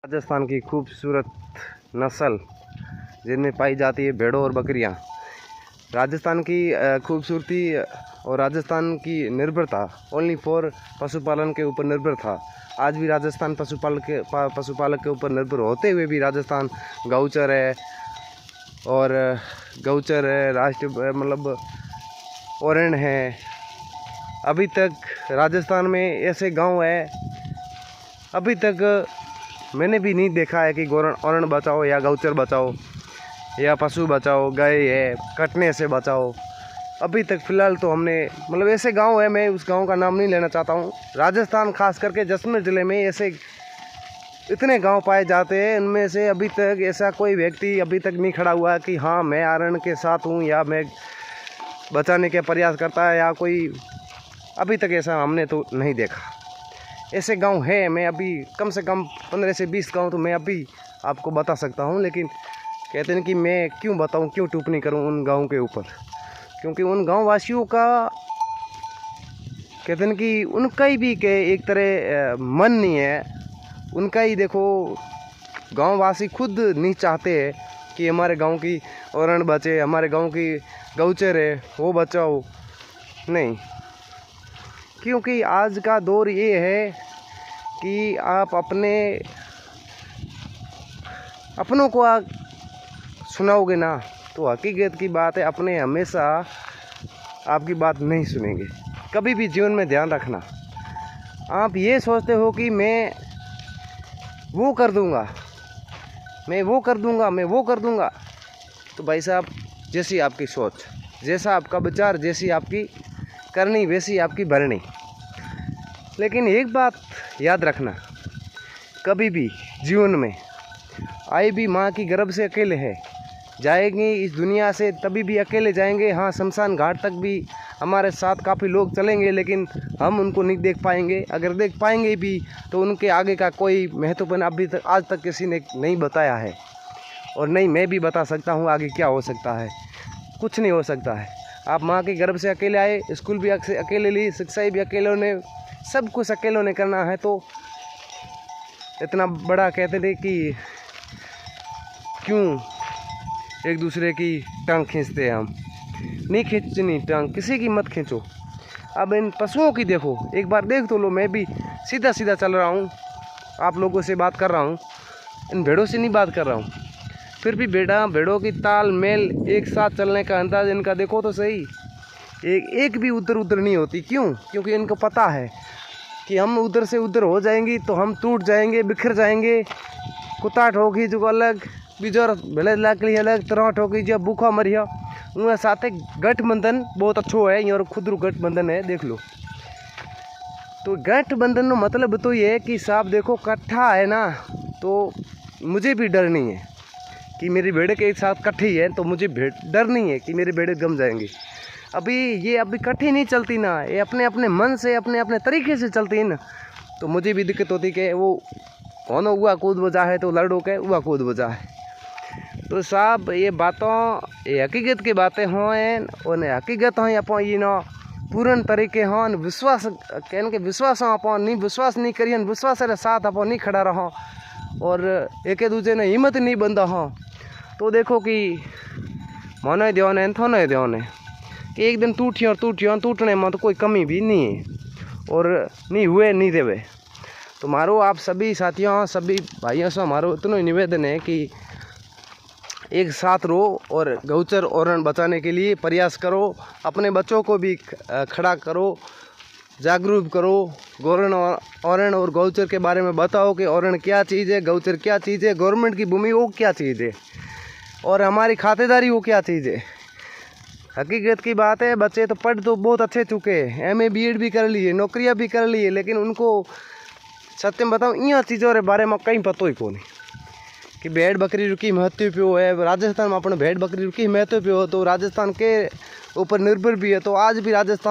राजस्थान की खूबसूरत नस्ल जिनमें पाई जाती है भेड़ों और बकरियां। राजस्थान की खूबसूरती और राजस्थान की निर्भरता ओनली फॉर पशुपालन के ऊपर निर्भर था। आज भी राजस्थान पशुपालक के ऊपर निर्भर होते हुए भी राजस्थान गौचर है और गौचर है, राष्ट्रीय मतलब ओरण है। अभी तक राजस्थान में ऐसे गांव है, अभी तक मैंने भी नहीं देखा है कि ओरण बचाओ या गौचर बचाओ या पशु बचाओ, गाय है कटने से बचाओ। अभी तक फ़िलहाल तो हमने मतलब ऐसे गांव है, मैं उस गांव का नाम नहीं लेना चाहता हूं। राजस्थान खास करके जैसलमेर ज़िले में ऐसे इतने गांव पाए जाते हैं, उनमें से अभी तक ऐसा कोई व्यक्ति अभी तक नहीं खड़ा हुआ कि हाँ मैं आरण के साथ हूँ या मैं बचाने के प्रयास करता है या कोई, अभी तक ऐसा हमने तो नहीं देखा। ऐसे गांव है, मैं अभी कम से कम 15 से 20 गांव तो मैं अभी आपको बता सकता हूं, लेकिन कहते हैं कि मैं क्यों बताऊं, क्यों टिप्पणी करूं उन गांव के ऊपर, क्योंकि उन गांव वासियों का कहते हैं कि उनका ही भी के एक तरह मन नहीं है। उनका ही देखो, गांव वासी खुद नहीं चाहते हैं कि हमारे गांव की ओरण बचे, हमारे गांव की गौचर है वो बचाओ, नहीं। क्योंकि आज का दौर ये है कि आप अपनों को सुनाओगे ना तो हकीकत की बात है, अपने हमेशा आपकी बात नहीं सुनेंगे। कभी भी जीवन में ध्यान रखना, आप ये सोचते हो कि मैं वो कर दूंगा, मैं वो कर दूंगा, मैं वो कर दूंगा, तो भाई साहब जैसी आपकी सोच, जैसा आपका विचार, जैसी आपकी करनी वैसी आपकी भरनी। लेकिन एक बात याद रखना, कभी भी जीवन में आई भी माँ की गर्भ से अकेले है, जाएंगे इस दुनिया से तभी भी अकेले जाएंगे। हाँ, शमशान घाट तक भी हमारे साथ काफ़ी लोग चलेंगे, लेकिन हम उनको नहीं देख पाएंगे। अगर देख पाएंगे भी तो उनके आगे का कोई महत्वपूर्ण अभी तक आज तक किसी ने नहीं बताया है, और नहीं मैं भी बता सकता हूँ आगे क्या हो सकता है। कुछ नहीं हो सकता है। आप माँ के गर्भ से अकेले आए, स्कूल भी अकेले ली, शिक्षा भी अकेलों ने, सब कुछ अकेलों ने करना है, तो इतना बड़ा कहते थे कि क्यों एक दूसरे की टांग खींचते हैं। हम नहीं खींचनी टांग, किसी की मत खींचो। अब इन पशुओं की देखो, एक बार देख तो लो। मैं भी सीधा सीधा चल रहा हूँ, आप लोगों से बात कर रहा हूँ, इन भेड़ों से नहीं बात कर रहा हूँ। फिर भी भेड़ों की ताल मेल, एक साथ चलने का अंदाज इनका देखो तो सही। एक भी उधर नहीं होती। क्यों? क्योंकि इनको पता है कि हम उधर से उधर हो जाएंगी तो हम टूट जाएंगे, बिखर जाएंगे। कुताट होगी जो अलग, बिजोर भले लाकड़ी अलग, तरह होगी जो भूखा मरिया। उनके साथ गठबंधन बहुत अच्छो है, और खुद गठबंधन है, देख लो। तो गठबंधन का मतलब तो ये है कि साहब देखो कट्ठा है ना, तो मुझे भी डर नहीं है कि मेरी भेड़े के साथ कट्ठी है, तो मुझे डर नहीं है कि मेरे भेड़े गम जाएंगे। अभी कट्ठी नहीं चलती ना, ये अपने अपने मन से अपने अपने तरीके से चलती है ना, तो मुझे भी दिक्कत होती कि वो होनो हुआ कूद बजा है तो लड़ो के हुआ कूद बजा है। तो साहब ये बातों, ये हकीकत की बातें हों, और हकीकत हों अपन ये ना पूर्ण तरीके हों, विश्वास कहने के विश्वास हों, अपन नहीं विश्वास नहीं करिए, विश्वास के साथ अपन नहीं खड़ा रहो, और एक दूसरे ने हिम्मत नहीं बंदा हो, तो देखो कि मनो ध्यान है थोनो ध्यान है कि एक दिन टूटने में तो कोई कमी भी नहीं है, और नहीं हुए नहीं देवे। तो मारो आप सभी साथियों, सभी भाइयों से हमारो इतना निवेदन है कि एक साथ रहो और गौचर ओरण बचाने के लिए प्रयास करो। अपने बच्चों को भी खड़ा करो, जागरूक करो, ओरण और गौचर के बारे में बताओ कि ओरण क्या चीज़ है, गौचर क्या चीज़ है, गवर्नमेंट की भूमि वो क्या चीज़ है, और हमारी खातेदारी वो क्या चीज़ है। हकीकत की बात है, बच्चे तो पढ़ तो बहुत अच्छे चुके हैं, MA BEd भी कर लिए, नौकरियां भी कर लिए, लेकिन उनको सत्यम बताऊँ इन चीज़ों के बारे में कहीं पतो ही को नहीं कि भेड़ बकरी रुकी महत्व पे है। राजस्थान में अपने भेड़ बकरी रुकी महत्व पे हो, तो राजस्थान के ऊपर निर्भर भी है। तो आज भी राजस्थान